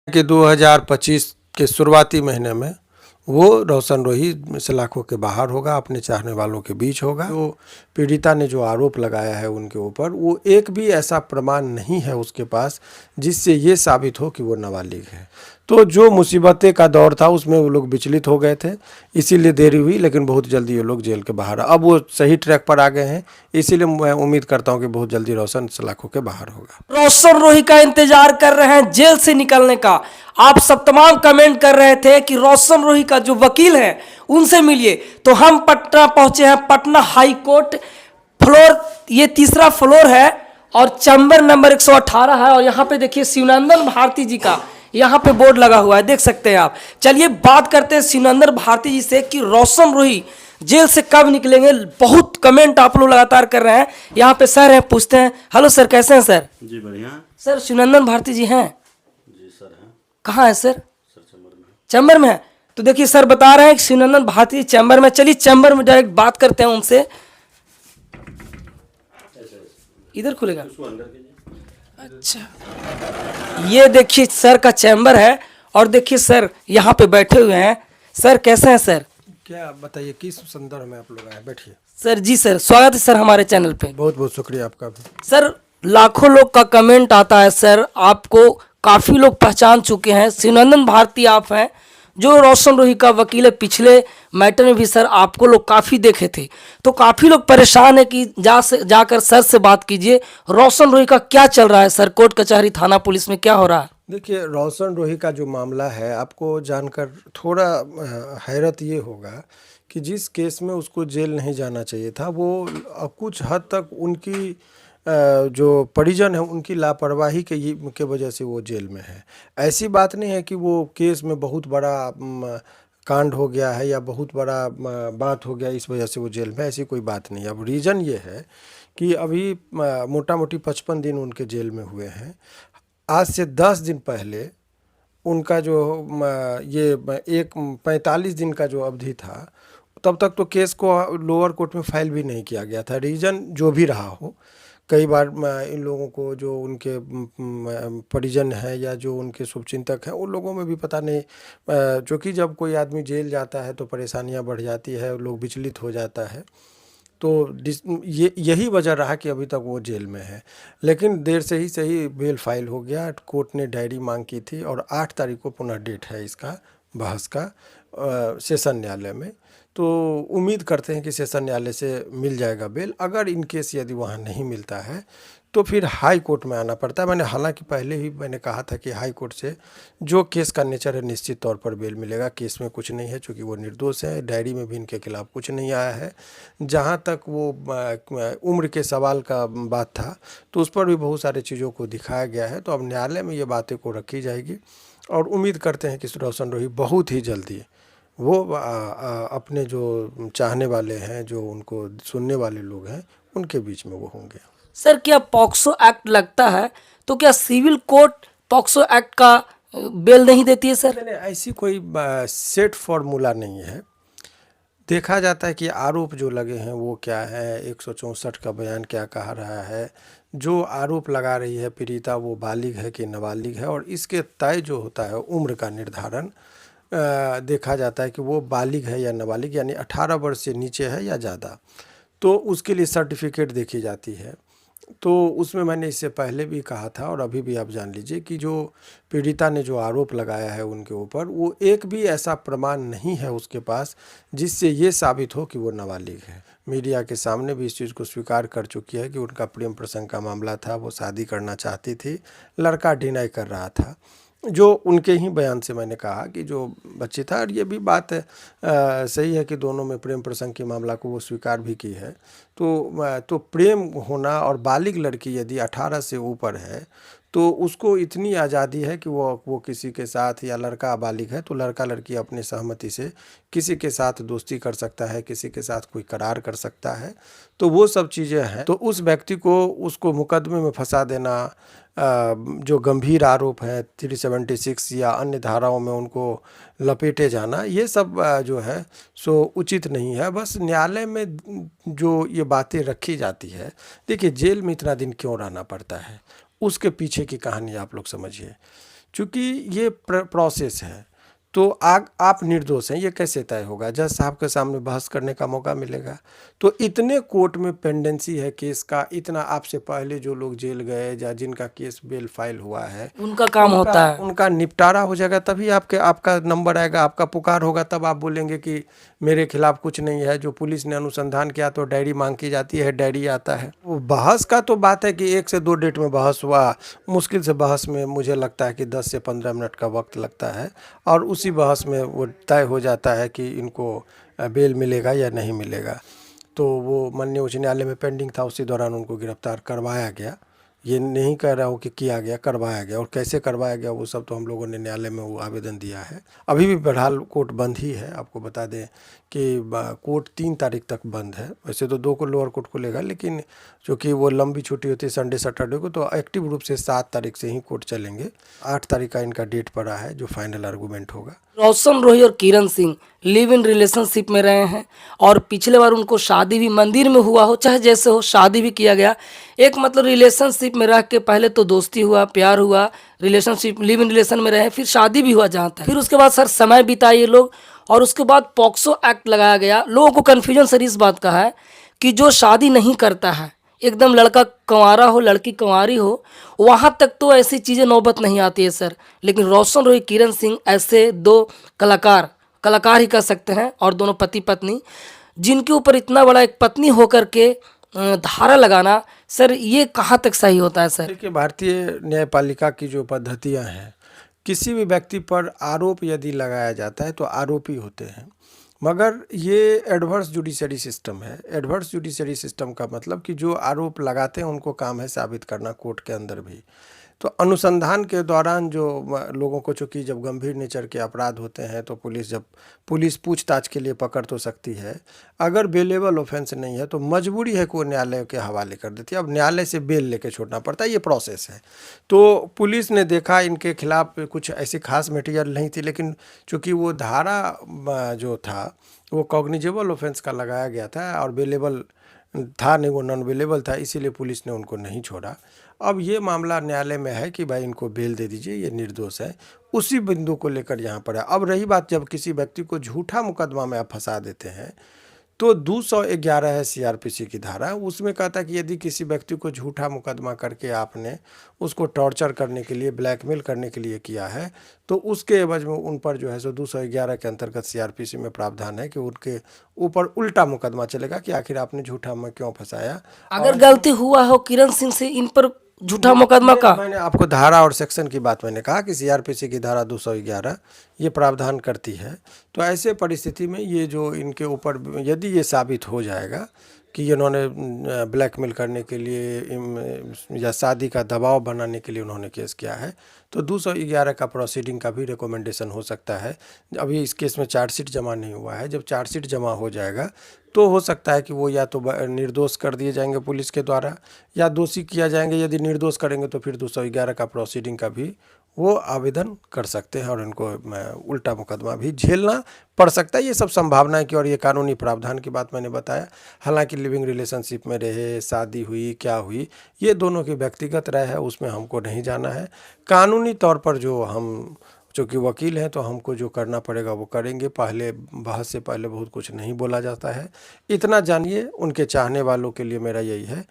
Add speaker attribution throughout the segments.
Speaker 1: कि 2025 के शुरुआती महीने में वो रोशन रोही सलाखों के बाहर होगा, अपने चाहने वालों के बीच होगा। तो पीड़िता ने जो आरोप लगाया है उनके ऊपर, वो एक भी ऐसा प्रमाण नहीं है उसके पास जिससे ये साबित हो कि वो नाबालिग है। तो जो मुसीबतें का दौर था उसमें वो लोग विचलित हो गए थे, इसीलिए देरी हुई, लेकिन बहुत जल्दी ये लोग जेल के बाहर अब वो सही ट्रैक पर आ गए हैं। इसीलिए मैं उम्मीद करता हूँ कि बहुत जल्दी रोशन सलाखों के बाहर होगा।
Speaker 2: रोशन रोही का इंतजार कर रहे हैं जेल से निकलने का। आप सब तमाम कमेंट कर रहे थे कि रोशन रोही का जो वकील है उनसे मिलिए, तो हम पटना पहुंचे हैं। पटना हाई कोर्ट फ्लोर, ये तीसरा फ्लोर है और चैम्बर नंबर 118 है। और यहाँ पे देखिए शिवनंदन भारती जी का यहाँ पे बोर्ड लगा हुआ है, देख सकते हैं आप। चलिए बात करते हैं शिवनंदन भारती जी से कि रोशन रोही जेल से कब निकलेंगे। बहुत कमेंट आप लोग लगातार कर रहे हैं। यहाँ पे सर हैं, पूछते हैं। हेलो सर, कैसे हैं सर?
Speaker 3: जी बढ़िया।
Speaker 2: सर शिवनंदन भारती जी हैं?
Speaker 3: जी सर हैं।
Speaker 2: कहाँ है सर?
Speaker 3: सर चैम्बर में।
Speaker 2: चैम्बर में है। तो देखिए सर बता रहे हैं कि शिवनंदन भारती चैम्बर में। चलिए चैम्बर में डायरेक्ट बात करते हैं उनसे। इधर खुलेगा?
Speaker 3: उसको अंदर कीजिए।
Speaker 2: अच्छा, ये देखिए सर का चैम्बर है और देखिए सर यहाँ पे बैठे हुए हैं। सर कैसे हैं सर?
Speaker 1: क्या बताइए, किस संदर्भ में आप लोग आए? बैठिए।
Speaker 2: सर जी सर, स्वागत है सर हमारे चैनल पे।
Speaker 1: बहुत बहुत शुक्रिया आपका भी।
Speaker 2: सर लाखों लोग का कमेंट आता है सर, आपको काफ़ी लोग पहचान चुके हैं। शिवनंदन भारती आप हैं जो रोशन रोही का वकील है। पिछले मैटर में भी सर आपको लोग काफ़ी देखे थे, तो काफ़ी लोग परेशान है कि जाकर सर से बात कीजिए। रोशन रोही का क्या चल रहा है सर? कोर्ट कचहरी थाना पुलिस में क्या हो रहा है?
Speaker 1: देखिए, रोशन रोही का जो मामला है, आपको जानकर थोड़ा हैरत ये होगा कि जिस केस में उसको जेल नहीं जाना चाहिए था, वो कुछ हद तक उनकी जो परिजन है उनकी लापरवाही के वजह से वो जेल में है। ऐसी बात नहीं है कि वो केस में बहुत बड़ा कांड हो गया है या बहुत बड़ा बात हो गया इस वजह से वो जेल में, ऐसी कोई बात नहीं है। अब रीज़न ये है कि अभी मोटा मोटी 55 दिन उनके जेल में हुए हैं। आज से 10 दिन पहले उनका जो ये एक 45 दिन का जो अवधि था, तब तक तो केस को लोअर कोर्ट में फाइल भी नहीं किया गया था। रीज़न जो भी रहा हो, कई बार इन लोगों को जो उनके परिजन हैं या जो उनके शुभचिंतक हैं, उन लोगों में भी पता नहीं, चूँकि जब कोई आदमी जेल जाता है तो परेशानियां बढ़ जाती है, लोग विचलित हो जाता है। तो यही वजह रहा कि अभी तक वो जेल में है। लेकिन देर से ही सही बेल फाइल हो गया। कोर्ट ने डायरी मांग की थी और 8 तारीख को पुनः डेट है इसका बहस का सेशन न्यायालय में। तो उम्मीद करते हैं कि सेशन न्यायालय से मिल जाएगा बेल। अगर इन केस यदि वहाँ नहीं मिलता है तो फिर हाई कोर्ट में आना पड़ता है। मैंने हालांकि पहले ही मैंने कहा था कि हाई कोर्ट से जो केस का नेचर है निश्चित तौर पर बेल मिलेगा। केस में कुछ नहीं है, चूँकि वो निर्दोष है। डायरी में भी इनके खिलाफ कुछ नहीं आया है। जहाँ तक वो उम्र के सवाल का बात था तो उस पर भी बहुत सारी चीज़ों को दिखाया गया है। तो अब न्यायालय में ये बातें को रखी जाएगी और उम्मीद करते हैं कि रोशन रोही बहुत ही जल्दी वो अपने जो चाहने वाले हैं, जो उनको सुनने वाले लोग हैं, उनके बीच में वो होंगे।
Speaker 2: सर क्या पॉक्सो एक्ट लगता है, तो क्या सिविल कोर्ट पॉक्सो एक्ट का बेल नहीं देती है सर?
Speaker 1: नहीं, ऐसी कोई सेट फॉर्मूला नहीं है। देखा जाता है कि आरोप जो लगे हैं वो क्या है, 164 का बयान क्या कह रहा है, जो आरोप लगा रही है पीड़िता वो बालिग है कि नाबालिग है, और इसके तय जो होता है उम्र का निर्धारण देखा जाता है कि वो बालिग है या नाबालिग, यानी 18 वर्ष से नीचे है या ज़्यादा, तो उसके लिए सर्टिफिकेट देखी जाती है। तो उसमें मैंने इससे पहले भी कहा था और अभी भी आप जान लीजिए कि जो पीड़िता ने जो आरोप लगाया है उनके ऊपर, वो एक भी ऐसा प्रमाण नहीं है उसके पास जिससे ये साबित हो कि वो नाबालिग है। मीडिया के सामने भी इस चीज़ को स्वीकार कर चुकी है कि उनका प्रेम प्रसंग का मामला था, वो शादी करना चाहती थी, लड़का डिनाई कर रहा था। जो उनके ही बयान से मैंने कहा कि जो बच्चे था, और ये भी बात सही है कि दोनों में प्रेम प्रसंग के मामला को वो स्वीकार भी की है। तो प्रेम होना, और बालिग लड़की यदि 18 से ऊपर है तो उसको इतनी आज़ादी है कि वो किसी के साथ, या लड़का बालिग है तो लड़का लड़की अपने सहमति से किसी के साथ दोस्ती कर सकता है, किसी के साथ कोई करार कर सकता है। तो वो सब चीज़ें हैं। तो उस व्यक्ति को उसको मुकदमे में फंसा देना, जो गंभीर आरोप है 376 या अन्य धाराओं में उनको लपेटे जाना, ये सब जो है सो उचित नहीं है। बस न्यायालय में जो ये बातें रखी जाती है, देखिए जेल में इतना दिन क्यों रहना पड़ता है, उसके पीछे की कहानी आप लोग समझिए। चूँकि ये प्रोसेस है, तो आप निर्दोष हैं ये कैसे तय होगा? जज साहब के सामने बहस करने का मौका मिलेगा। तो इतने कोर्ट में पेंडेंसी है केस का, इतना आपसे पहले जो लोग जेल गए या जिनका केस बेल फाइल हुआ है,
Speaker 2: उनका काम होता है।
Speaker 1: उनका निपटारा हो जाएगा, तभी आपका नंबर आएगा, आपका पुकार होगा, तब आप बोलेंगे कि मेरे खिलाफ कुछ नहीं है। जो पुलिस ने अनुसंधान किया तो डायरी मांग की जाती है, डायरी आता है। वो बहस का तो बात है कि 1 से 2 डेट में बहस हुआ, मुश्किल से बहस में मुझे लगता है कि 10 से 15 मिनट का वक्त लगता है, और उसी बहस में वो तय हो जाता है कि इनको बेल मिलेगा या नहीं मिलेगा। तो वो माननीय उच्च न्यायालय में पेंडिंग था, उसी दौरान उनको गिरफ्तार करवाया गया। ये नहीं कह रहा हूँ कि किया गया, करवाया गया, और कैसे करवाया गया वो सब तो हम लोगों ने न्यायालय में वो आवेदन दिया है। अभी भी बहरहाल कोर्ट बंद ही है। आपको बता दें कि कोर्ट 3 तारीख तक बंद है। वैसे तो 2 को लोअर कोर्ट खुलेगा, लेकिन चूँकि वो लंबी छुट्टी होती है संडे सैटरडे को, तो एक्टिव रूप से 7 तारीख से ही कोर्ट चलेंगे। 8 तारीख का इनका डेट पड़ा है जो फाइनल आर्गूमेंट होगा।
Speaker 2: रोशन रोही और किरण सिंह लिव इन रिलेशनशिप में रहे हैं, और पिछले बार उनको शादी भी मंदिर में हुआ हो, चाहे जैसे हो, शादी भी किया गया। एक मतलब रिलेशनशिप में रह के पहले तो दोस्ती हुआ, प्यार हुआ, रिलेशनशिप लिव इन रिलेशन में रहे, फिर शादी भी हुआ जहाँ तक। फिर उसके बाद सर समय बिताए ये लोग, और उसके बाद पॉक्सो एक्ट लगाया गया। लोगों को कन्फ्यूजन सर इस बात का है कि जो शादी नहीं करता है, एकदम लड़का कंवारा हो, लड़की कंवारी हो, वहाँ तक तो ऐसी चीज़ें नौबत नहीं आती है सर। लेकिन रोशन रोही, किरण सिंह ऐसे 2 कलाकार ही कह सकते हैं, और दोनों पति पत्नी, जिनके ऊपर इतना बड़ा एक पत्नी होकर के धारा लगाना, सर ये कहाँ तक सही होता है सर?
Speaker 1: देखिए, भारतीय न्यायपालिका की जो पद्धतियाँ हैं, किसी भी व्यक्ति पर आरोप यदि लगाया जाता है तो आरोपी होते हैं, मगर ये एडवर्स जुडिशरी सिस्टम है। एडवर्स जुडिशरी सिस्टम का मतलब कि जो आरोप लगाते हैं उनको काम है साबित करना कोर्ट के अंदर भी। तो अनुसंधान के दौरान जो लोगों को, चूँकि जब गंभीर नेचर के अपराध होते हैं तो पुलिस पूछताछ के लिए पकड़ तो सकती है। अगर बेलेबल ऑफेंस नहीं है तो मजबूरी है कि वो न्यायालय के हवाले कर देती है। अब न्यायालय से बेल लेके छोड़ना पड़ता है, ये प्रोसेस है। तो पुलिस ने देखा इनके खिलाफ कुछ ऐसी खास मटेरियल नहीं थी, लेकिन चूँकि वो धारा जो था वो कॉग्निजेबल ऑफेंस का लगाया गया था, और बेलेबल था नहीं, वो नॉन अवेलेबल था, इसीलिए पुलिस ने उनको नहीं छोड़ा। अब ये मामला न्यायालय में है कि भाई इनको बेल दे दीजिए, ये निर्दोष है। उसी बिंदु को लेकर यहाँ पर है। अब रही बात, जब किसी व्यक्ति को झूठा मुकदमा में आप फंसा देते हैं तो 211 है सीआरपीसी की धारा, उसमें कहता है कि यदि किसी व्यक्ति को झूठा मुकदमा करके आपने उसको टॉर्चर करने के लिए, ब्लैकमेल करने के लिए किया है, तो उसके एवज में उन पर जो है सो 211 के अंतर्गत सीआरपीसी में प्रावधान है कि उनके ऊपर उल्टा मुकदमा चलेगा कि आखिर आपने झूठा में क्यों फंसाया।
Speaker 2: अगर गलती हुआ हो किरण सिंह से, इन पर झूठा मुकदमा का,
Speaker 1: मैंने आपको धारा और सेक्शन की बात मैंने कहा कि सीआरपीसी की धारा 211 ये प्रावधान करती है। तो ऐसे परिस्थिति में ये जो इनके ऊपर यदि ये साबित हो जाएगा कि इन्होंने ब्लैकमेल करने के लिए या शादी का दबाव बनाने के लिए उन्होंने केस किया है, तो 211 का प्रोसीडिंग का भी रिकमेंडेशन हो सकता है। अभी इस केस में चार्जशीट जमा नहीं हुआ है। जब चार्जशीट जमा हो जाएगा तो हो सकता है कि वो या तो निर्दोष कर दिए जाएंगे पुलिस के द्वारा, या दोषी किया जाएंगे। यदि निर्दोष करेंगे तो फिर 211 का प्रोसीडिंग का भी वो आवेदन कर सकते हैं, और इनको उल्टा मुकदमा भी झेलना पड़ सकता है। ये सब संभावनाएं की, और ये कानूनी प्रावधान की बात मैंने बताया। हालांकि लिविंग रिलेशनशिप में रहे, शादी हुई, क्या हुई, ये दोनों की व्यक्तिगत राय है, उसमें हमको नहीं जाना है। कानूनी तौर पर जो हम चूँकि वकील हैं तो हमको जो करना पड़ेगा वो करेंगे। पहले बहस से पहले बहुत कुछ नहीं बोला जाता है। इतना जानिए, उनके चाहने वालों के लिए मेरा यही है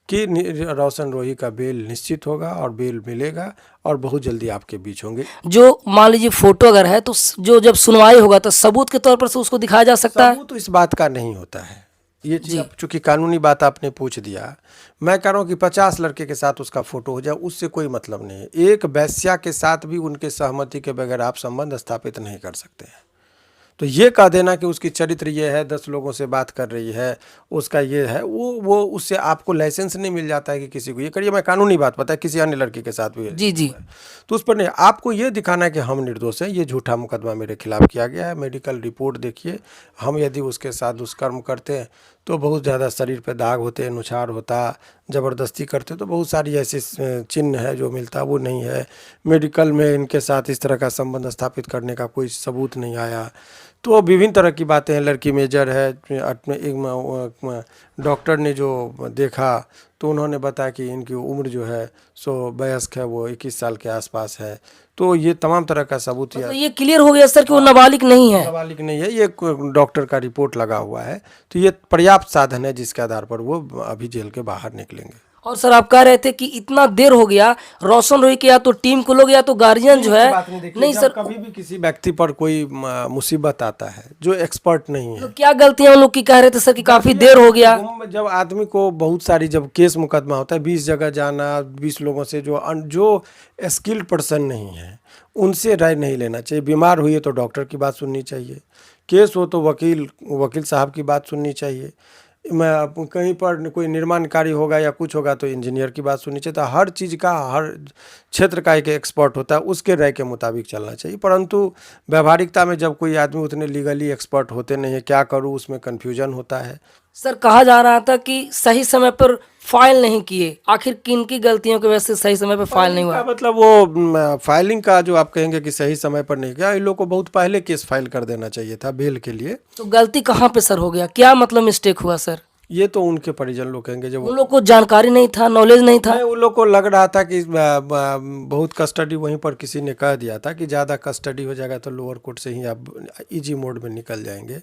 Speaker 1: कि रोशन रोही का बेल निश्चित होगा, और बेल मिलेगा, और बहुत जल्दी आपके बीच होंगे।
Speaker 2: जो मान लीजिए फोटो अगर है तो जो जब सुनवाई होगा तो सबूत के तौर पर से उसको दिखाया जा सकता है।
Speaker 1: सबूत तो इस बात का नहीं होता है। ये चीज़, चूँकि कानूनी बात आपने पूछ दिया, मैं कह रहा हूँ कि 50 लड़के के साथ उसका फोटो हो जाए, उससे कोई मतलब नहीं है। एक वेश्या के साथ भी उनके सहमति के बगैर आप संबंध स्थापित नहीं कर सकते हैं। तो ये कह देना कि उसकी चरित्र ये है, 10 लोगों से बात कर रही है, उसका ये है, वो उससे आपको लाइसेंस नहीं मिल जाता है कि किसी को ये करिए। मैं कानूनी बात पता है, किसी अन्य लड़की के साथ भी
Speaker 2: जी
Speaker 1: तो उस पर नहीं, आपको ये दिखाना है कि हम निर्दोष हैं, ये झूठा मुकदमा मेरे खिलाफ किया गया है, मेडिकल रिपोर्ट देखिए। हम यदि उसके साथ दुष्कर्म करते हैं तो बहुत ज़्यादा शरीर पे दाग होते, नुछार होता, ज़बरदस्ती करते तो बहुत सारी ऐसी चिन्ह है जो मिलता, वो नहीं है। मेडिकल में इनके साथ इस तरह का संबंध स्थापित करने का कोई सबूत नहीं आया। तो विभिन्न तरह की बातें हैं, लड़की मेजर है, एक डॉक्टर ने जो देखा तो उन्होंने बताया कि इनकी उम्र जो है सो वयस्क है, वो 21 साल के आसपास है। तो ये तमाम तरह का सबूत
Speaker 2: तो ये क्लियर हो गया सर कि वो नाबालिग नहीं है।
Speaker 1: नाबालिग नहीं है, ये डॉक्टर का रिपोर्ट लगा हुआ है, तो ये पर्याप्त साधन है जिसके आधार पर वो अभी जेल के बाहर निकलेंगे।
Speaker 2: और सर आप कह रहे थे कि इतना देर हो गया, रोशन रोही के या तो टीम को लोग या तो गार्जियन जो है नहीं
Speaker 1: जब
Speaker 2: सर,
Speaker 1: कभी भी किसी व्यक्ति पर कोई मुसीबत आता है जो एक्सपर्ट नहीं है,
Speaker 2: तो क्या गलतियां उन लोग की कह रहे थे सर कि काफी देर हो गया।
Speaker 1: जब आदमी को बहुत सारी जब केस मुकदमा होता है, 20 जगह जाना, 20 लोगों से जो स्किल्ड पर्सन नहीं है उनसे राय नहीं लेना चाहिए। बीमार हुई है तो डॉक्टर की बात सुननी चाहिए, केस हो तो वकील साहब की बात सुननी चाहिए, मैं कहीं पर कोई निर्माण कार्य होगा या कुछ होगा तो इंजीनियर की बात सुननी चाहिए। तो हर चीज़ का, हर क्षेत्र का एक एक्सपर्ट होता है, उसके राय के मुताबिक चलना चाहिए। परंतु व्यवहारिकता में जब कोई आदमी उतने लीगली एक्सपर्ट होते नहीं है, क्या करूँ, उसमें कन्फ्यूजन होता है।
Speaker 2: सर कहा जा रहा था कि सही समय पर फाइल नहीं किए, आखिर किन की गलतियों की वजह से सही समय पर फाइल नहीं हुआ।
Speaker 1: मतलब वो फाइलिंग का जो आप कहेंगे कि सही समय पर नहीं किया, इन लोग को बहुत पहले केस फाइल कर देना चाहिए था बेल के लिए।
Speaker 2: तो गलती कहाँ पे सर हो गया, क्या मतलब मिस्टेक हुआ सर।
Speaker 1: ये तो उनके परिजन लोग कहेंगे, जब
Speaker 2: उन लोग को जानकारी नहीं था, नॉलेज नहीं था।
Speaker 1: उन लोग को लग रहा था कि बहुत कस्टडी वहीं पर किसी ने कह दिया था कि ज़्यादा कस्टडी हो जाएगा तो लोअर कोर्ट से ही आप इजी मोड में निकल जाएंगे।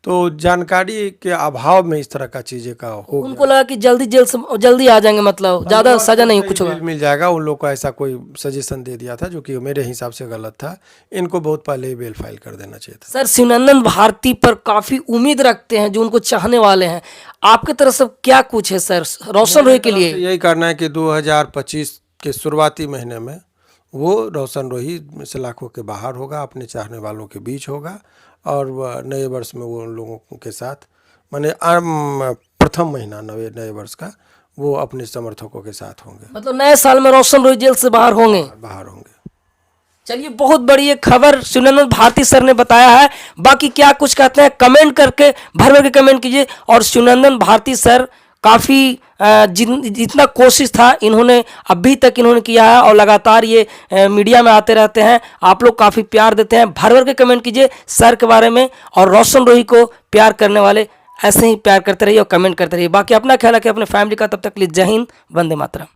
Speaker 1: तो जानकारी के अभाव में इस तरह का चीज़ें का हो
Speaker 2: उनको लगा कि जल्दी जेल से जल्दी आ जाएंगे, मतलब ज़्यादा सजा नहीं कुछ होगा।
Speaker 1: मिल जाएगा। उन लोग को ऐसा कोई सजेशन दे दिया था जो कि मेरे हिसाब से गलत था। इनको बहुत पहले ही बेल फाइल कर देना चाहिए था।
Speaker 2: सर शिवनंदन भारती पर काफ़ी उम्मीद रखते हैं जो उनको चाहने वाले हैं, आपके तरफ से क्या कुछ है सर रोशन रोही के लिए।
Speaker 1: यही करना है कि 2025 के शुरुआती महीने में वो रोशन रोही सलाखों के बाहर होगा, अपने चाहने वालों के बीच होगा, और नए वर्ष में वो लोगों के साथ, माने प्रथम महीना नए वर्ष का वो अपने समर्थकों के साथ होंगे।
Speaker 2: मतलब नए साल में रोशन रोही जेल से बाहर होंगे। चलिए, बहुत बड़ी ये खबर शिवनंदन भारती सर ने बताया है। बाकी क्या कुछ कहते हैं कमेंट करके भर भर के कमेंट कीजिए। और शिवनंदन भारती सर काफ़ी जितना कोशिश था इन्होंने अभी तक इन्होंने किया है, और लगातार ये मीडिया में आते रहते हैं। आप लोग काफ़ी प्यार देते हैं, भर भर के कमेंट कीजिए सर के बारे में। और रोशन रोही को प्यार करने वाले ऐसे ही प्यार करते रहिए और कमेंट करते रहिए। बाकी अपना ख्याल रखिए, अपने फैमिली का। तब तक के लिए जय हिंद, वंदे मातरम।